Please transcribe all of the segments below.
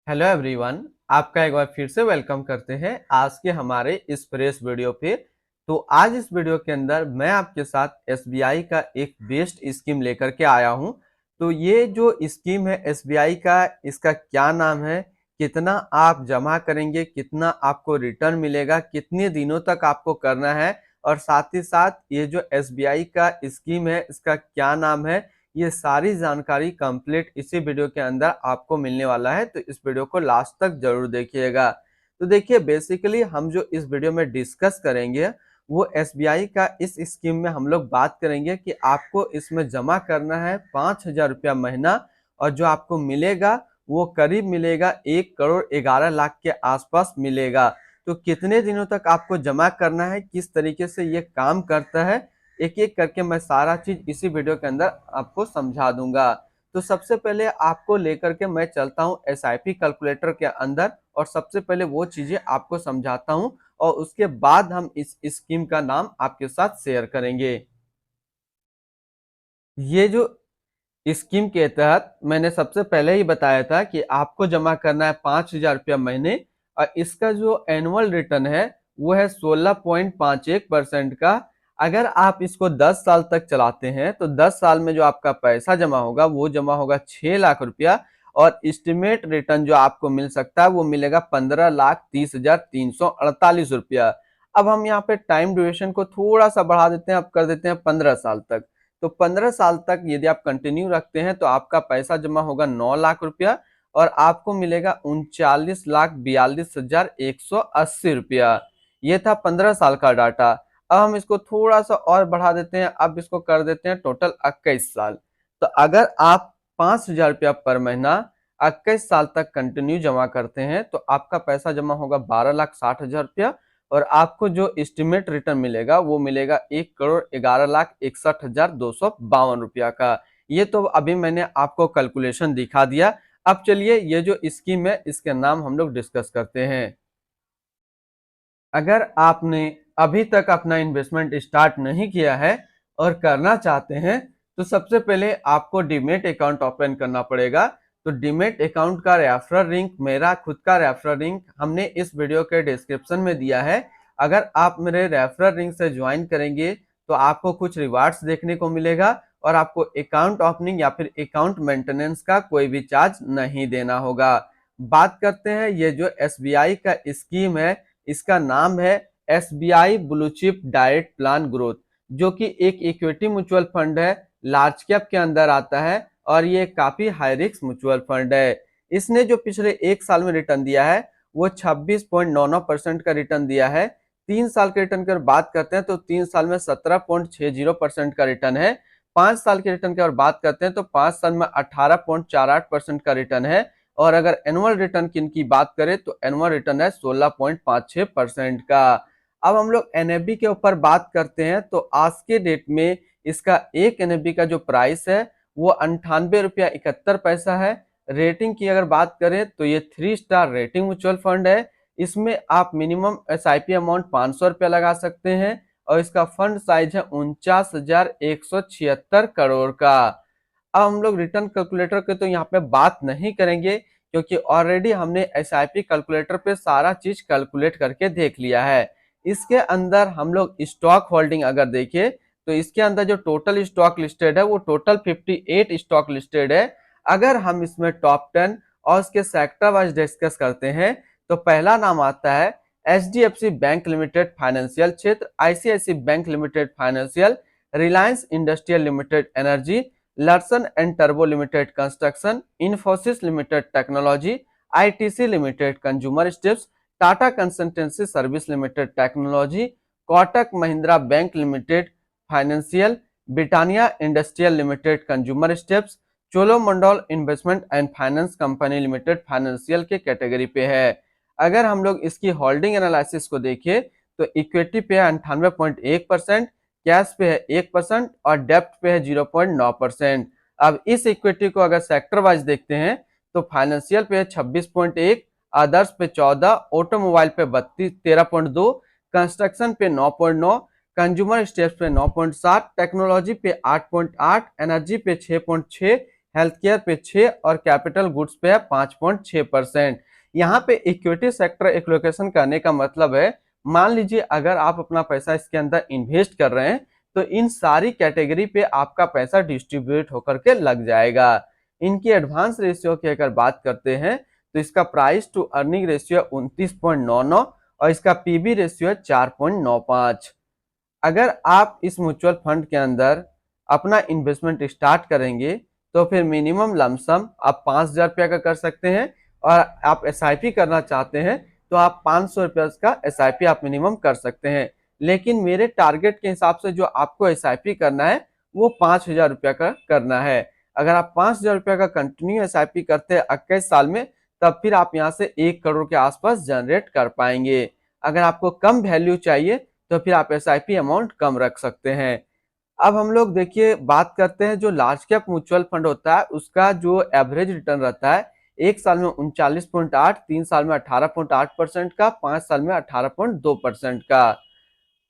Hello everyone. आपका एक बार फिर से वेलकम करते हैं आज के हमारे इस फ्रेश वीडियो पे। तो आज इस वीडियो के अंदर मैं आपके साथ एसबीआई का एक बेस्ट स्कीम लेकर के आया हूं। तो ये जो स्कीम है एसबीआई का, इसका क्या नाम है, कितना आप जमा करेंगे, कितना आपको रिटर्न मिलेगा, कितने दिनों तक आपको करना है, और साथ ही साथ ये जो एसबीआई का स्कीम है इसका क्या नाम है, ये सारी जानकारी कंप्लीट इसी वीडियो के अंदर आपको मिलने वाला है। तो इस वीडियो को लास्ट तक जरूर देखिएगा। तो देखिए, बेसिकली हम जो इस वीडियो में डिस्कस करेंगे वो एसबीआई का इस स्कीम में हम लोग बात करेंगे कि आपको इसमें जमा करना है 5,000 रुपया महीना, और जो आपको मिलेगा वो करीब मिलेगा 1,11,00,000 के आसपास मिलेगा। तो कितने दिनों तक आपको जमा करना है, किस तरीके से ये काम करता है, एक एक करके मैं सारा चीज इसी वीडियो के अंदर आपको समझा दूंगा। तो सबसे पहले आपको लेकर के मैं चलता हूं एसआईपी कैलकुलेटर के अंदर, और सबसे पहले वो चीजें आपको समझाता हूं, और उसके बाद हम इस स्कीम का नाम आपके साथ शेयर करेंगे। ये जो स्कीम के तहत मैंने सबसे पहले ही बताया था कि आपको जमा करना है 5,000 रुपया महीने, और इसका जो एनुअल रिटर्न है वो है 16.51% का। अगर आप इसको 10 साल तक चलाते हैं तो 10 साल में जो आपका पैसा जमा होगा वो जमा होगा 6 लाख रुपया, और एस्टिमेट रिटर्न जो आपको मिल सकता है वो मिलेगा 15,30,348 रुपया। अब हम यहाँ पे टाइम ड्यूरेशन को थोड़ा सा बढ़ा देते हैं, अब कर देते हैं 15 साल तक। तो 15 साल तक यदि आप कंटिन्यू रखते हैं तो आपका पैसा जमा होगा 9 लाख रुपया, और आपको मिलेगा 39,42,180 रुपया। ये था 15 साल का डाटा। अब हम इसको थोड़ा सा और बढ़ा देते हैं, अब इसको कर देते हैं टोटल 21 साल। तो अगर आप 5,000 रुपया पर महीना 21 साल तक कंटिन्यू जमा करते हैं तो आपका पैसा जमा होगा 12,60,000 रुपया, और आपको जो एस्टिमेट रिटर्न मिलेगा वो मिलेगा 1,11,61,252 रुपया का। ये तो अभी मैंने आपको कैलकुलेशन दिखा दिया। अब चलिए ये जो स्कीम है इसके नाम हम लोग डिस्कस करते हैं। अगर आपने अभी तक अपना इन्वेस्टमेंट स्टार्ट नहीं किया है और करना चाहते हैं तो सबसे पहले आपको डीमेट अकाउंट ओपन करना पड़ेगा। तो डीमेट अकाउंट का रेफरल लिंक, मेरा खुद का रेफरल लिंक हमने इस वीडियो के डिस्क्रिप्शन में दिया है। अगर आप मेरे रेफरल लिंक से ज्वाइन करेंगे तो आपको कुछ रिवार्ड्स देखने को मिलेगा, और आपको अकाउंट ओपनिंग या फिर अकाउंट मेंटेनेंस का कोई भी चार्ज नहीं देना होगा। बात करते हैं ये जो एसबीआई का स्कीम है, इसका नाम है SBI blue chip direct plan growth, जो कि एक इक्विटी म्यूचुअल फंड है, लार्ज कैप के अंदर आता है, और ये काफी हाई रिस्क म्यूचुअल फंड है। इसने जो पिछले एक साल में रिटर्न दिया है वो 26.99% का रिटर्न दिया है। 3 साल के रिटर्न की अगर बात करते हैं तो 3 साल में 17.60% का रिटर्न है। 5 साल के रिटर्न की अगर बात करते हैं तो 5 साल में 18.48% का रिटर्न है। और अगर एनुअल रिटर्न की बात करें तो एनुअल रिटर्न है 16.56% का। अब हम लोग एनएफबी के ऊपर बात करते हैं तो आज के डेट में इसका एक एनएफबी का जो प्राइस है वो 98 रुपया 71 पैसा है। रेटिंग की अगर बात करें तो ये 3 स्टार रेटिंग म्यूचुअल फंड है। इसमें आप मिनिमम एसआईपी अमाउंट 500 रुपया लगा सकते हैं, और इसका फंड साइज है 49,176 करोड़ का। अब हम लोग रिटर्न कैलकुलेटर के तो यहाँ पे बात नहीं करेंगे, क्योंकि ऑलरेडी हमने एसआईपी कैलकुलेटर पे सारा चीज कैलकुलेट करके देख लिया है। इसके अंदर हम लोग स्टॉक होल्डिंग अगर देखें तो इसके अंदर जो टोटल स्टॉक लिस्टेड है वो टोटल 58 स्टॉक लिस्टेड है। अगर हम इसमें टॉप 10 और उसके सेक्टर वाइज डिस्कस करते हैं तो पहला नाम आता है एचडीएफसी बैंक लिमिटेड फाइनेंशियल क्षेत्र, ICICI Bank Limited financial, Reliance industrial Limited energy, Larsen and टर्बो Limited construction, Infosys Limited technology, ITC Limited consumer staples, Tata Consultancy Service Limited technology, Kotak Mahindra Bank Limited financial, Britannia industrial Limited consumer staples, Cholamandalam investment and finance company Limited financial के category पे है। अगर हम लोग इसकी holding analysis को देखें तो इक्विटी पे है 98.1%, कैश पे है 1%, और डेप्ट पे है 0.9%। अब इस इक्विटी को अगर सेक्टर वाइज देखते हैं तो फाइनेंशियल पे है 26.1, अदर्स पे 14, ऑटोमोबाइल पे 13.2, कंस्ट्रक्शन पे 9.9, कंज्यूमर स्टेप्स पे 9.7, टेक्नोलॉजी पे 8.8, एनर्जी पे 6.6, हेल्थ केयर पे 6 और कैपिटल गुड्स पे है 5.6%। यहाँ पे इक्विटी सेक्टर एलोकेशन करने का मतलब है, मान लीजिए अगर आप अपना पैसा इसके अंदर इन्वेस्ट कर रहे हैं तो इन सारी कैटेगरी पे आपका पैसा डिस्ट्रीब्यूट होकर के लग जाएगा। इनकी एडवांस रेशियो की अगर बात करते हैं तो इसका प्राइस टू अर्निंग रेशियो 29.99 और इसका पीबी रेशियो 4.95। अगर आप इस म्यूचुअल फंड के अंदर अपना इन्वेस्टमेंट स्टार्ट करेंगे तो फिर मिनिमम लमसम आप 5,000 रुपया का कर सकते हैं, और आप एसआईपी करना चाहते हैं तो आप 500 रुपया का एसआईपी आप मिनिमम कर सकते हैं। लेकिन मेरे टारगेट के हिसाब से जो आपको एसआईपी करना है वो 5,000 रुपया का करना है। अगर आप 5,000 रुपया का कंटिन्यू एसआईपी करते हैं 21 साल में, तब फिर आप यहाँ से 1 करोड़ के आसपास जनरेट कर पाएंगे। अगर आपको कम वैल्यू चाहिए तो फिर आप एसआईपी अमाउंट कम रख सकते हैं। अब हम लोग देखिए बात करते हैं, जो लार्ज कैप म्यूचुअल फंड होता है उसका जो एवरेज रिटर्न रहता है 1 साल में 39.8, 3 साल में 18.8% का, 5 साल में 18.2% का।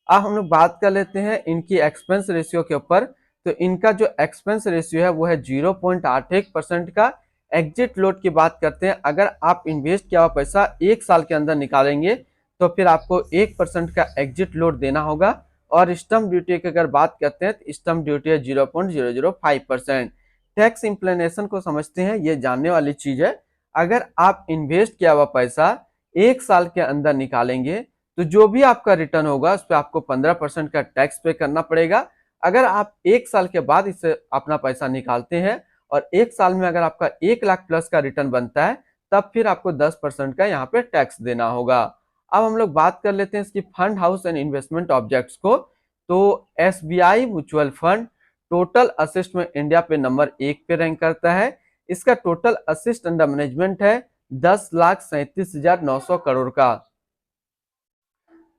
अब हम लोग बात कर लेते हैं इनकी एक्सपेंस रेशियो के ऊपर। तो इनका जो एक्सपेंस रेशियो है वो है 0.81% का। एग्जिट लोड की बात करते हैं, अगर आप इन्वेस्ट किया हुआ पैसा 1 साल के अंदर निकालेंगे तो फिर आपको 1% का एग्जिट लोड देना होगा। और स्टम्प ड्यूटी की अगर बात करते हैं तो स्टम्प ड्यूटी है 0.005%। टैक्स इम्प्लेनेशन को समझते हैं, ये जानने वाली चीज है। अगर आप इन्वेस्ट किया हुआ पैसा 1 साल के अंदर निकालेंगे तो जो भी आपका रिटर्न होगा उस पर आपको 15% का टैक्स पे करना पड़ेगा। अगर आप 1 साल के बाद इससे अपना पैसा निकालते हैं और 1 साल में अगर आपका 1 लाख प्लस का रिटर्न बनता है तब फिर आपको 10% का यहाँ पे टैक्स देना होगा। अब हम लोग बात कर लेते हैं इसकी fund house and investment objects को। तो SBI mutual fund total assist में इंडिया पे नंबर 1 पे रैंक करता है। इसका टोटल असिस्ट अंडर मैनेजमेंट है 10,37,900 करोड़ का।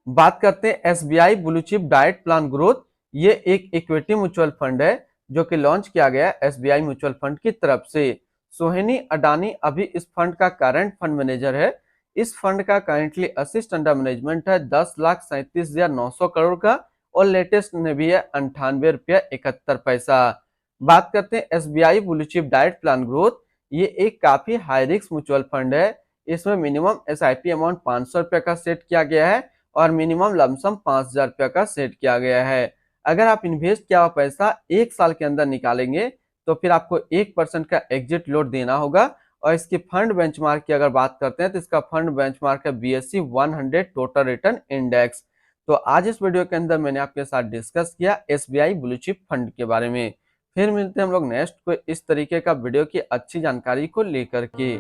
बात करते हैं SBI blue chip diet plan growth. ये एक इक्विटी म्यूचुअल फंड है जो कि लॉन्च किया गया है एसबीआई म्यूचुअल फंड की तरफ से। सोहिनी अडानी अभी इस फंड का करंट फंड मैनेजर है। इस फंड का करेंटली असिस्ट अंडर मैनेजमेंट है 10,37,900 करोड़ का, और लेटेस्ट में भी है 98 रुपया 71 पैसा। बात करते हैं SBI blue chip diet plan growth. ये एक काफी हाई रिस्क म्यूचुअल फंड है। इसमें मिनिमम एसआईपी अमाउंट 500 रुपया का सेट किया गया है और मिनिमम लमसम 5,000 रुपया का सेट किया गया है। अगर आप इन्वेस्ट किया हुआ पैसा 1 साल के अंदर निकालेंगे तो फिर आपको 1% का एग्जिट लोड देना होगा। और इसकी फंड बेंचमार्क की अगर बात करते हैं तो इसका फंड बेंचमार्क है BSE 100 टोटल रिटर्न इंडेक्स। तो आज इस वीडियो के अंदर मैंने आपके साथ डिस्कस किया एसबीआई ब्लू चिप फंड के बारे में। फिर मिलते हैं हम लोग नेक्स्ट को इस तरीके का वीडियो की अच्छी जानकारी को लेकर के।